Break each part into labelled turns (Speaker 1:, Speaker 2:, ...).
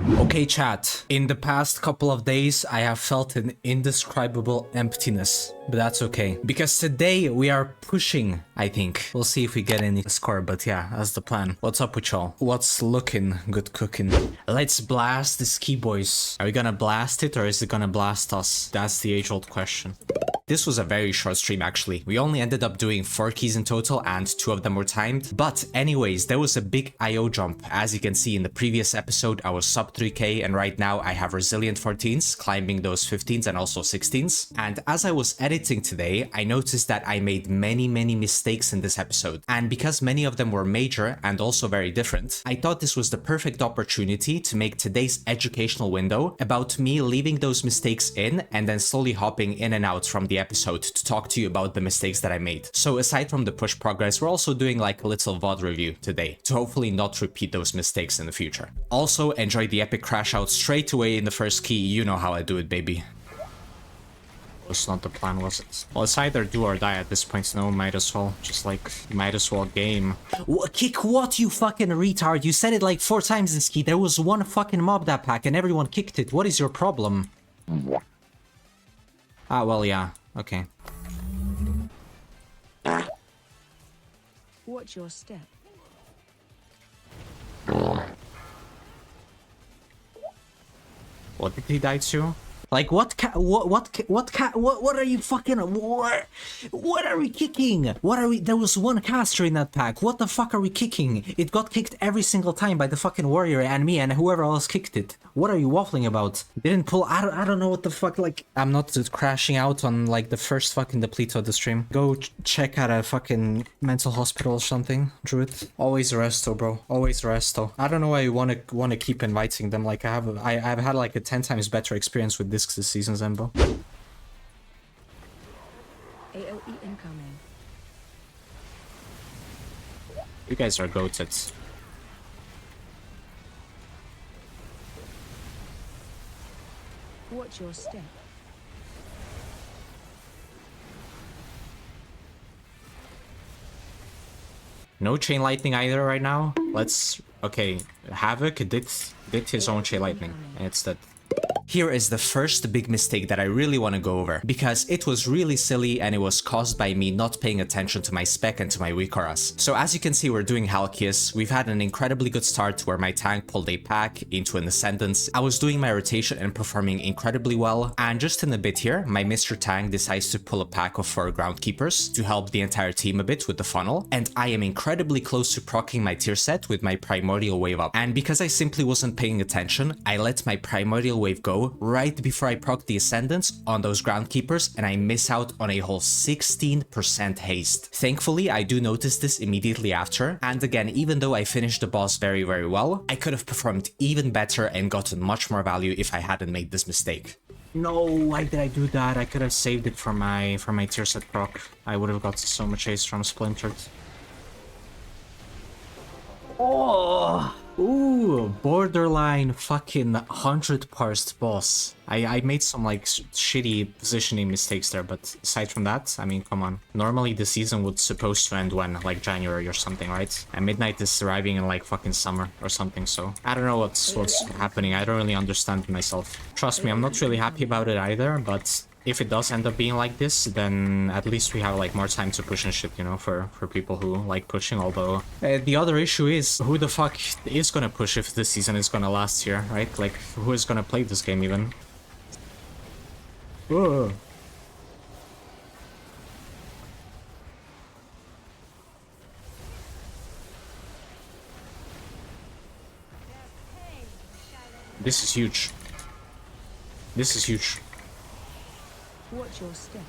Speaker 1: Okay, chat. In the past couple of days, I have felt an indescribable emptiness, but that's okay. Because today we are pushing, I think. We'll see if we get any score, but yeah, that's the plan. What's up with y'all? What's looking good cooking? Let's blast this key, boys. Are we gonna blast it or is it gonna blast us? That's the age-old question. This was a very short stream actually. We only ended up doing 4 keys in total and 2 of them were timed. But anyways, there was a big IO jump. As you can see in the previous episode, I was sub 3k and right now I have resilient 14s, climbing those 15s and also 16s. And as I was editing today, I noticed that I made many mistakes in this episode. And because many of them were major and also very different, I thought this was the perfect opportunity to make today's educational window about me leaving those mistakes in and then slowly hopping in and out from the episode to talk to you about the mistakes that I made. So aside from the push progress, we're also doing like a little VOD review today to hopefully not repeat those mistakes in the future. Also, enjoy the epic crash out straight away in the first key. You know how I do it, baby. Was not the plan, was it? Well, it's either do or die at this point. No, might as well. Just like, might as well game. Kick what, you fucking retard? You said it like 4 times in ski. There was one fucking mob that pack and everyone kicked it. What is your problem? Ah, well, yeah. Okay.
Speaker 2: Watch your step.
Speaker 1: What did he die to? Like what are you fucking what are we kicking? What are we? There was one caster in that pack. What the fuck are we kicking? It got kicked every single time by the fucking warrior and me and whoever else kicked it. What are you waffling about? Didn't pull. I don't know what the fuck. Like I'm not crashing out on like the first fucking deplete of the stream. Go check out a fucking mental hospital or something, Druid. Always resto, bro. Always resto. I don't know why you wanna keep inviting them. Like I've had like a 10 times better experience with discs this season, Zembo.
Speaker 2: AOE incoming.
Speaker 1: You guys are goated.
Speaker 2: Watch your step.
Speaker 1: No chain lightning either right now. Let's okay. Havoc did his own chain lightning and it's dead. Here is the first big mistake that I really want to go over, because it was really silly and it was caused by me not paying attention to my spec and to my weak auras. So as you can see, we're doing Halkias. We've had an incredibly good start where my tank pulled a pack into an Ascendance. I was doing my rotation and performing incredibly well, and just in a bit here, my Mr. Tank decides to pull a pack of 4 Groundkeepers to help the entire team a bit with the funnel, and I am incredibly close to proccing my tier set with my Primordial Wave up. And because I simply wasn't paying attention, I let my Primordial Wave go right before I proc the Ascendance on those Groundkeepers and I miss out on a whole 16% haste. Thankfully, I do notice this immediately after, and again, even though I finished the boss very well, I could have performed even better and gotten much more value if I hadn't made this mistake. No, why did I do that? I could have saved it for my tier set proc. I would have got so much haste from Splintered. Oh! Ooh, borderline fucking 100 parsed boss. I made some like shitty positioning mistakes there, but aside from that, I mean, come on. Normally the season would supposed to end when, like January or something, right? And Midnight is arriving in like fucking summer or something, so I don't know what's happening. I don't really understand myself. Trust me, I'm not really happy about it either, but if it does end up being like this, then at least we have like more time to push and shit, you know, for people who like pushing. Although the other issue is who the fuck is gonna push if this season is gonna last here, right? Like who is gonna play this game even? Whoa. This is huge. This is huge.
Speaker 2: Watch your step.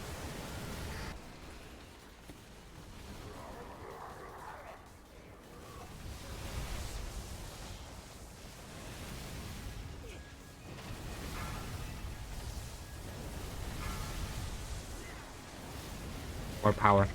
Speaker 1: More power.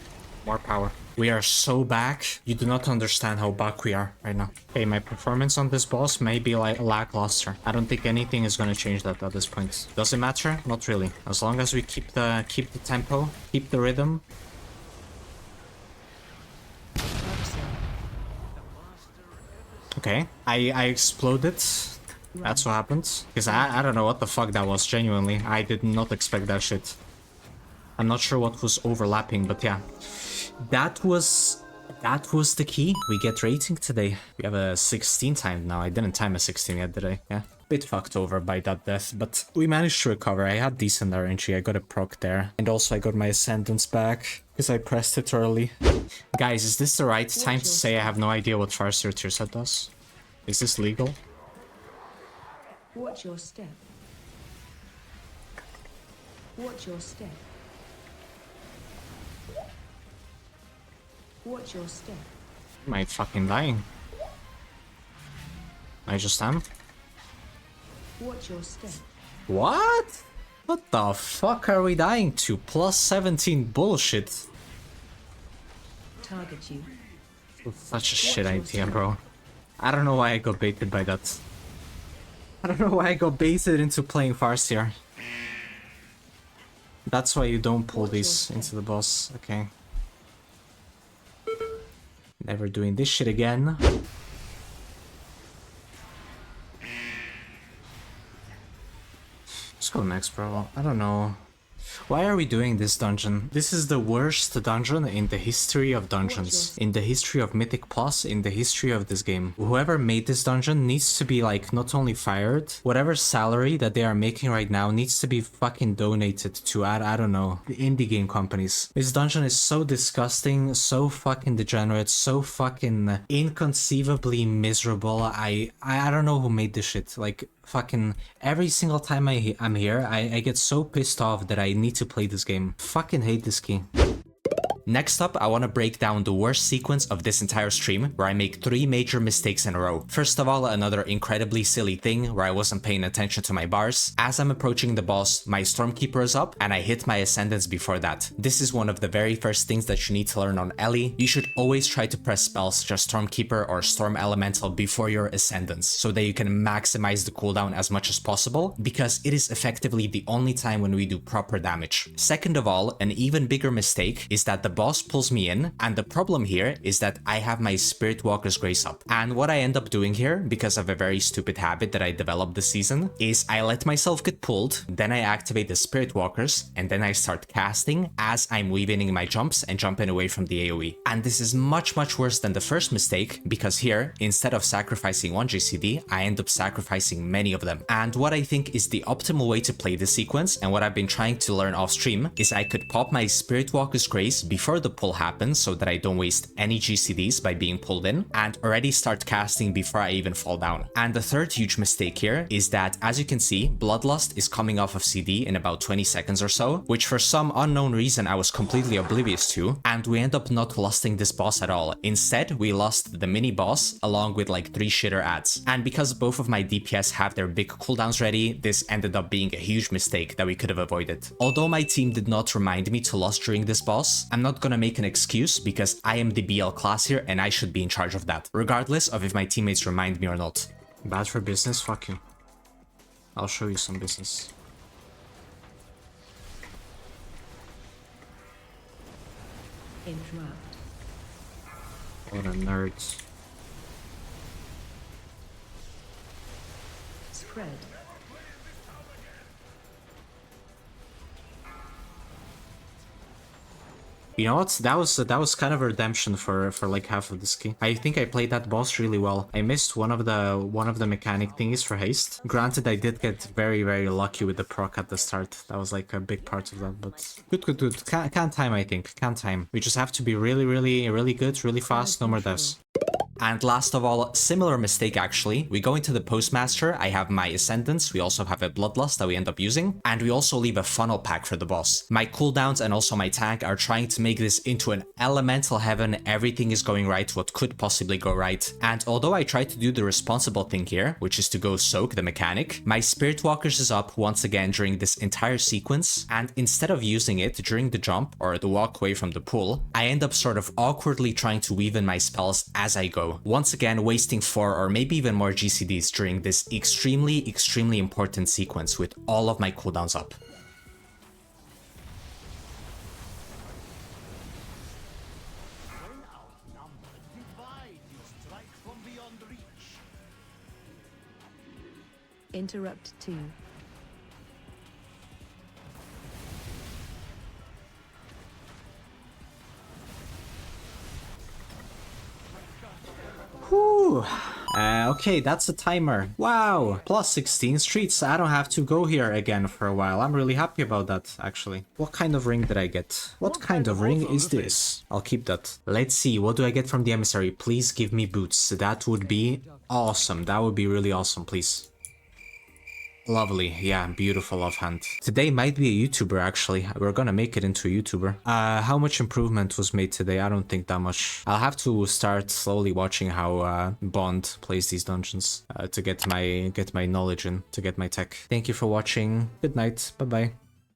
Speaker 1: More power. We are so back. You do not understand how back we are right now. Okay, my performance on this boss may be like lackluster. I don't think anything is gonna change that at this point. Does it matter? Not really. As long as we keep the tempo, keep the rhythm. Okay, I exploded. That's what happened. Because I don't know what the fuck that was, genuinely. I did not expect that shit. I'm not sure what was overlapping, but yeah. That was the key. We get rating today. We have a 16 time now. I didn't time a 16 yet, did I? Yeah. Bit fucked over by that death, but we managed to recover. I had decent RNG. I got a proc there. And also I got my ascendance back because I pressed it early. Guys, is this the right time to say I have no idea what Farseer Tier set does? Is this legal?
Speaker 2: Watch your step. Watch your step. Watch your step.
Speaker 1: Am I fucking dying? I just am.
Speaker 2: Watch your step.
Speaker 1: What? What the fuck are we dying to? Plus 17 bullshit.
Speaker 2: Target you.
Speaker 1: Such a shit idea, bro. I don't know why I got baited by that. I don't know why I got baited into playing Farseer. That's why you don't pull these into the boss. Okay. Never doing this shit again. Let's go next, bro. I don't know. Why are we doing this dungeon? This is the worst dungeon in the history of dungeons. In the history of Mythic Plus, in the history of this game. Whoever made this dungeon needs to be like not only fired, whatever salary that they are making right now needs to be fucking donated to, I don't know, the indie game companies. This dungeon is so disgusting, so fucking degenerate, so fucking inconceivably miserable. I don't know who made this shit. Like, fucking every single time I'm here, I get so pissed off that I need to play this game. Fucking hate this key. Next up, I want to break down the worst sequence of this entire stream, where I make 3 major mistakes in a row. First of all, another incredibly silly thing where I wasn't paying attention to my bars. As I'm approaching the boss, my Stormkeeper is up, and I hit my Ascendance before that. This is one of the very first things that you need to learn on Ellie. You should always try to press spells such as Stormkeeper or Storm Elemental before your Ascendance, so that you can maximize the cooldown as much as possible, because it is effectively the only time when we do proper damage. Second of all, an even bigger mistake is that the boss pulls me in, and the problem here is that I have my Spirit Walker's Grace up. And what I end up doing here, because of a very stupid habit that I developed this season, is I let myself get pulled, then I activate the Spirit Walkers, and then I start casting as I'm weaving my jumps and jumping away from the AoE. And this is much worse than the first mistake, because here, instead of sacrificing one GCD, I end up sacrificing many of them. And what I think is the optimal way to play this sequence, and what I've been trying to learn off stream, is I could pop my Spirit Walker's Grace before the pull happens so that I don't waste any GCDs by being pulled in, and already start casting before I even fall down. And the third huge mistake here is that, as you can see, Bloodlust is coming off of CD in about 20 seconds or so, which for some unknown reason I was completely oblivious to, and we end up not lusting this boss at all. Instead, we lost the mini boss along with like 3 shitter ads. And because both of my DPS have their big cooldowns ready, this ended up being a huge mistake that we could have avoided. Although my team did not remind me to lust during this boss, I'm not gonna make an excuse because I am the BL class here and I should be in charge of that, regardless of if my teammates remind me or not. Bad for business? Fuck you. I'll show you some business.
Speaker 2: Interrupt.
Speaker 1: What a nerd.
Speaker 2: Spread.
Speaker 1: You know what? That was kind of a redemption for like half of this key. I think I played that boss really well. I missed one of the mechanic thingies for haste. Granted, I did get very lucky with the proc at the start. That was like a big part of that, but good. Can't time, I think. Can't time. We just have to be really good, really fast, no more deaths. And last of all, similar mistake actually, we go into the Postmaster, I have my Ascendance, we also have a Bloodlust that we end up using, and we also leave a funnel pack for the boss. My cooldowns and also my tank are trying to make this into an elemental heaven, everything is going right, what could possibly go right. And although I try to do the responsible thing here, which is to go soak the mechanic, my Spirit Walkers is up once again during this entire sequence, and instead of using it during the jump or the walk away from the pool, I end up sort of awkwardly trying to weave in my spells as I go. Once again, wasting 4 or maybe even more GCDs during this extremely important sequence with all of my cooldowns up.
Speaker 2: Interrupt 2.
Speaker 1: Whew. Okay, that's a timer. Wow, plus 16 streets. I don't have to go here again for a while. I'm really happy about that, actually. What kind of ring did I get? What kind of ring is this? I'll keep that. Let's see, what do I get from the emissary? Please give me boots. That would be awesome. That would be really awesome, please. Lovely, yeah, beautiful offhand. Today might be a YouTuber, actually. We're gonna make it into a YouTuber. How much improvement was made today? I don't think that much. I'll have to start slowly watching how Bond plays these dungeons to get my knowledge in, to get my tech. Thank you for watching. Good night. Bye-bye.